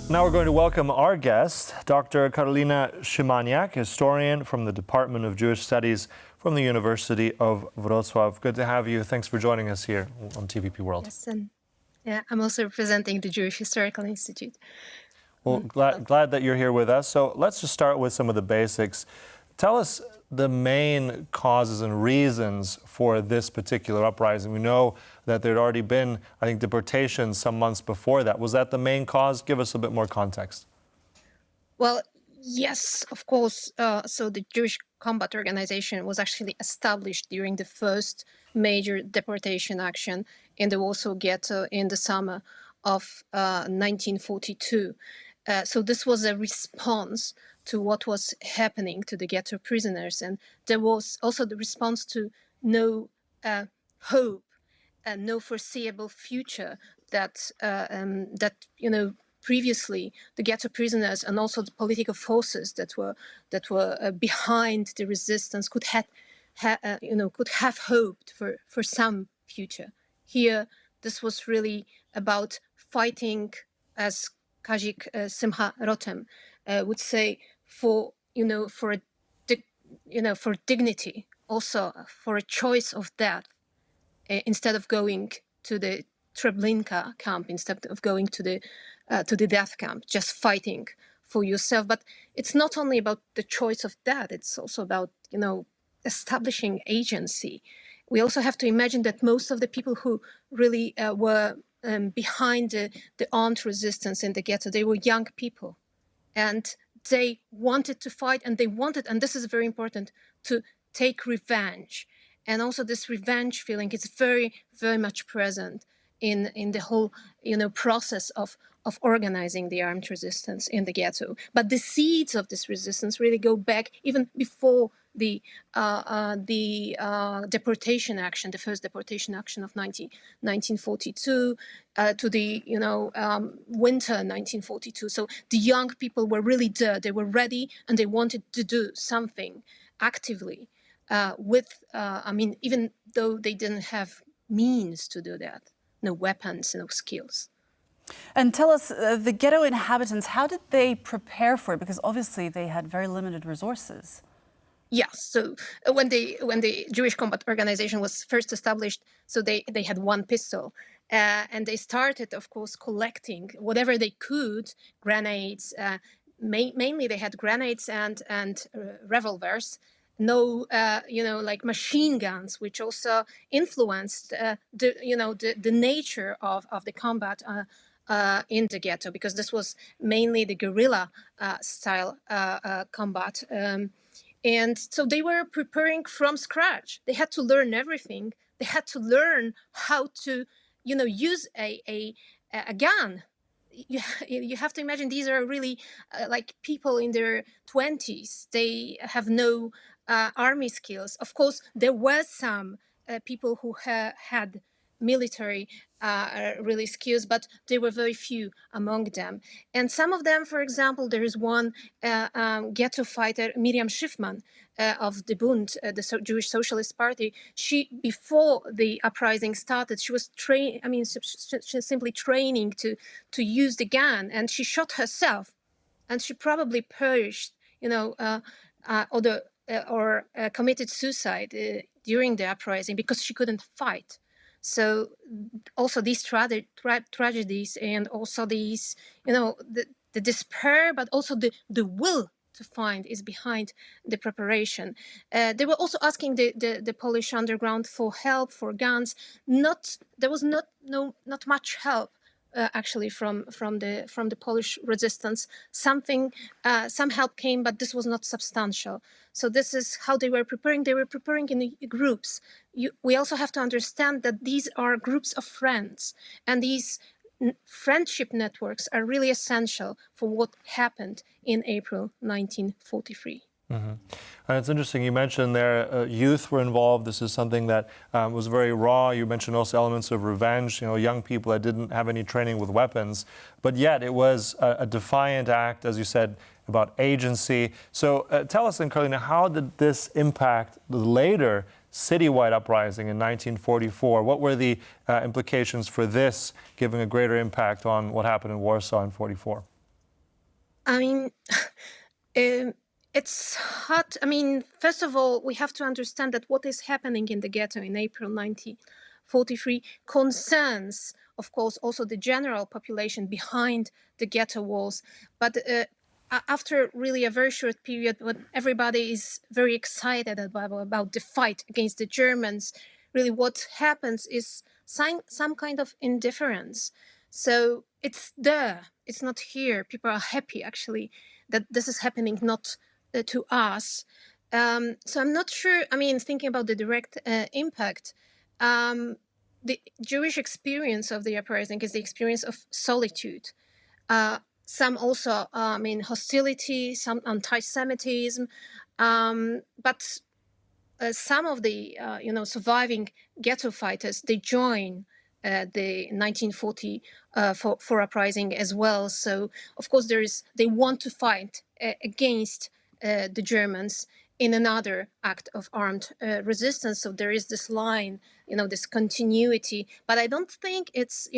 Now we're going to welcome our guest, Dr. Karolina Szymaniak, historian from the Department of Jewish Studies from the University of Wroclaw. Good to have you. Thanks for joining us here on TVP World. Yes, and I'm also representing the Jewish Historical Institute. Well, glad that you're here with us. So let's just start with some of the basics. Tell us the main causes and reasons for this particular uprising. We know that there had already been, I think, deportations some months before that. Was that the main cause? Give us a bit more context. Well, yes, of course. So the Jewish Combat Organization was actually established during the first major deportation action in the Warsaw Ghetto in the summer of 1942. So this was a response to what was happening to the ghetto prisoners. And there was also the response to no hope and no foreseeable future that previously the ghetto prisoners and also the political forces that were behind the resistance could have hoped for some future. Here, this was really about fighting, as Kazik Simcha Rotem would say, for dignity, also for a choice of death, instead of going to the Treblinka camp, instead of going to the death camp, just fighting for yourself. But it's not only about the choice of death; it's also about establishing agency. We also have to imagine that most of the people who really were behind the armed resistance in the ghetto, they were young people, and they wanted to fight, and they wanted, and this is very important, to take revenge. And also this revenge feeling is very, very much present in the whole process of organizing the armed resistance in the ghetto. But the seeds of this resistance really go back even before the deportation action, the first deportation action of 1942, to the winter 1942. So the young people were really there. They were ready, and they wanted to do something actively even though they didn't have means to do that, no weapons, no skills. And tell us, the ghetto inhabitants, how did they prepare for it? Because obviously they had very limited resources. Yes, so when the Jewish Combat Organization was first established, so they had one pistol, and they started, of course, collecting whatever they could, grenades. Mainly they had grenades and revolvers. No, like machine guns, which also influenced the nature of the combat in the ghetto, because this was mainly the guerrilla style combat. And so they were preparing from scratch. They had to learn everything. They had to learn how to, use a gun. You have to imagine these are really like people in their 20s. They have no army skills. Of course, there were some people who had military really skills, but there were very few among them. And some of them, for example, there is one ghetto fighter, Miriam Schiffman of the Bund, the Jewish Socialist Party. She, before the uprising started, she was simply training to use the gun, and she shot herself, and she probably perished, or committed suicide during the uprising because she couldn't fight. So also these tragedies, and also these, the despair, but also the will to find is behind the preparation. They were also asking the Polish underground for help, for guns. There was not much help actually from the Polish resistance. Some help came, but this was not substantial. So this is how they were preparing. They were preparing in groups. We also have to understand that these are groups of friends, and these friendship networks are really essential for what happened in April 1943. Mm-hmm. And it's interesting, you mentioned there youth were involved. This is something that was very raw. You mentioned also elements of revenge, young people that didn't have any training with weapons. But yet it was a defiant act, as you said, about agency. So tell us then, Karolina, how did this impact the later citywide uprising in 1944? What were the implications for this, giving a greater impact on what happened in Warsaw in 44? I mean, um, it's hard. I mean, first of all, we have to understand that what is happening in the ghetto in April 1943 concerns, of course, also the general population behind the ghetto walls. But after really a very short period, when everybody is very excited about the fight against the Germans, really what happens is some kind of indifference. So it's there, it's not here. People are happy, actually, that this is happening not to us. So I'm not sure, I mean, thinking about the direct impact, the Jewish experience of the uprising is the experience of solitude. Some also, I mean, hostility, some anti-Semitism, but some of the, surviving ghetto fighters, they join the 1944 uprising as well. So, of course, they want to fight against the Germans in another act of armed resistance. So there is this line, this continuity. But I don't think it's,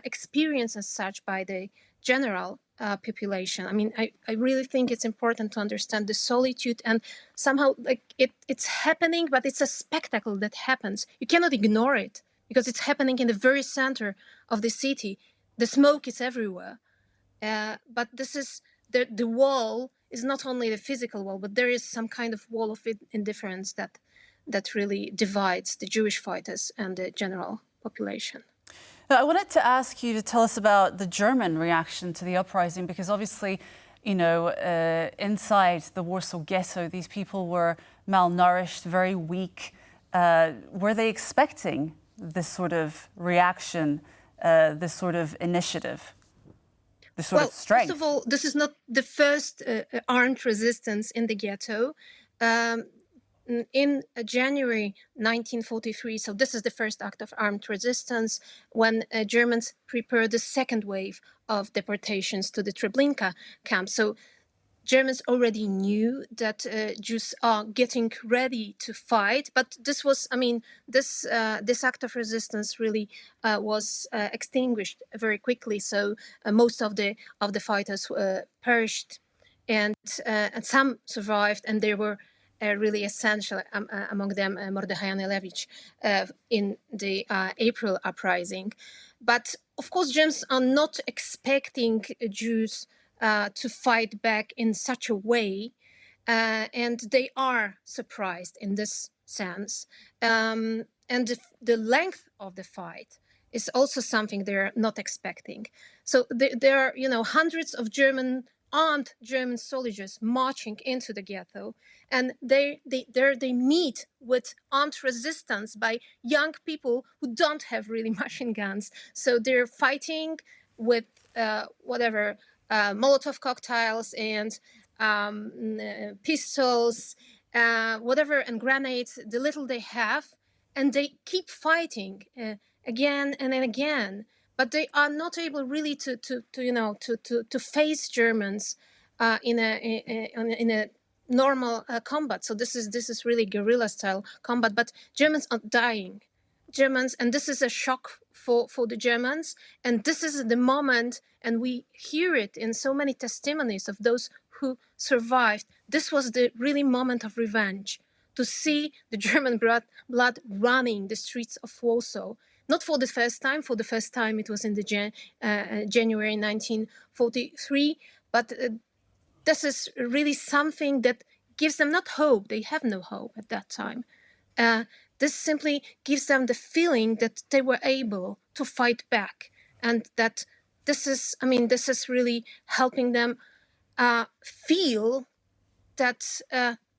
experienced as such by the general population. I mean, I really think it's important to understand the solitude, and somehow like it's happening, but it's a spectacle that happens. You cannot ignore it because it's happening in the very center of the city. The smoke is everywhere. But this is the wall is not only the physical wall, but there is some kind of wall of indifference that really divides the Jewish fighters and the general population. Now, I wanted to ask you to tell us about the German reaction to the uprising, because obviously, inside the Warsaw Ghetto, these people were malnourished, very weak. Were they expecting this sort of reaction, this sort of initiative, this sort of strength? First of all, this is not the first armed resistance in the ghetto. In January 1943, so this is the first act of armed resistance, when Germans prepared the second wave of deportations to the Treblinka camp. So Germans already knew that Jews are getting ready to fight, but this was, I mean, this act of resistance really was extinguished very quickly. So most of the fighters perished, and some survived, and they were really essential, among them Mordechai Anelewicz in the April uprising. But of course, Germans are not expecting Jews to fight back in such a way, and they are surprised in this sense. And the length of the fight is also something they're not expecting. So there are, hundreds of armed German soldiers marching into the ghetto, and they meet with armed resistance by young people who don't have really machine guns. So they're fighting with Molotov cocktails and pistols, and grenades, the little they have, and they keep fighting again and again. But they are not able really to face Germans in a normal combat. So this is really guerrilla style combat. But Germans are dying. And this is a shock for the Germans. And this is the moment, and we hear it in so many testimonies of those who survived. This was the really moment of revenge, to see the German blood running the streets of Warsaw. Not for the first time. For the first time, it was in the January 1943. But this is really something that gives them not hope. They have no hope at that time. This simply gives them the feeling that they were able to fight back, and that this is really helping them feel that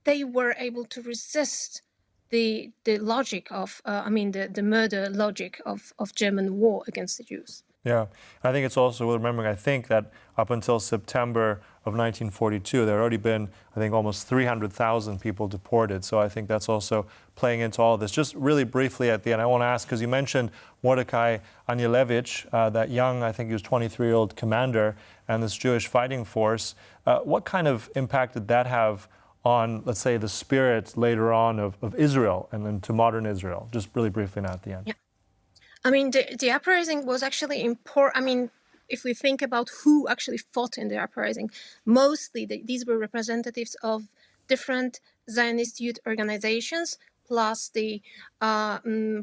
they were able to resist the logic of, the murder logic of German war against the Jews. Yeah, I think it's also worth remembering, I think, that up until September of 1942, there had already been, I think, almost 300,000 people deported. So I think that's also playing into all of this. Just really briefly at the end, I want to ask, because you mentioned Mordechai Anelewicz, that young, I think he was 23-year-old commander, and this Jewish fighting force. What kind of impact did that have on, let's say, the spirit later on of Israel and then to modern Israel? Just really briefly now at the end. Yeah. I mean, the uprising was actually important. I mean, if we think about who actually fought in the uprising, mostly these were representatives of different Zionist youth organizations, plus the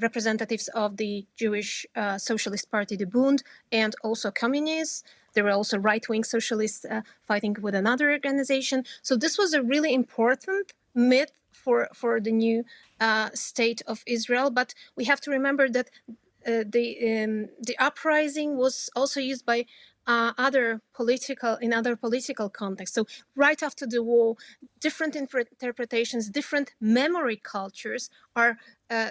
representatives of the Jewish Socialist Party, the Bund, and also communists. There were also right-wing socialists fighting with another organization. So this was a really important myth for the new state of Israel. But we have to remember that the uprising was also used by other political contexts. So right after the war, different interpretations, different memory cultures are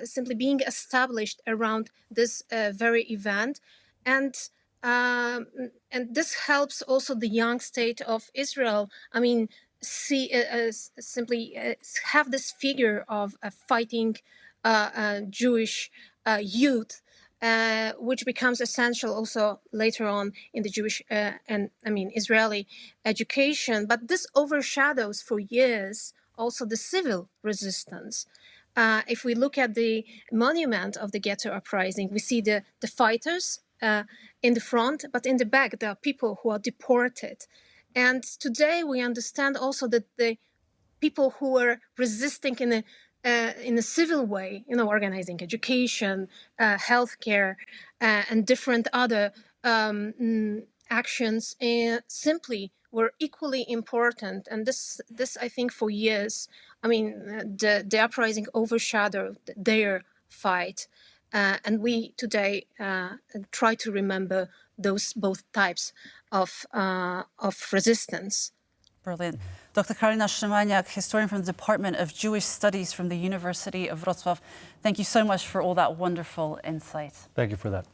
simply being established around this very event, and this helps also the young state of Israel. I mean, simply have this figure of a fighting Jewish youth, which becomes essential also later on in the Jewish Israeli education. But this overshadows for years also the civil resistance. If we look at the monument of the Ghetto Uprising, we see the fighters in the front, but in the back there are people who are deported. And today we understand also that the people who were resisting in a civil way, organizing education, healthcare, and different other actions, simply were equally important. And this I think for years, the uprising overshadowed their fight. And we today try to remember those both types of resistance. Brilliant. Dr. Karolina Szymaniak, historian from the Department of Jewish Studies from the University of Wrocław, thank you so much for all that wonderful insight. Thank you for that.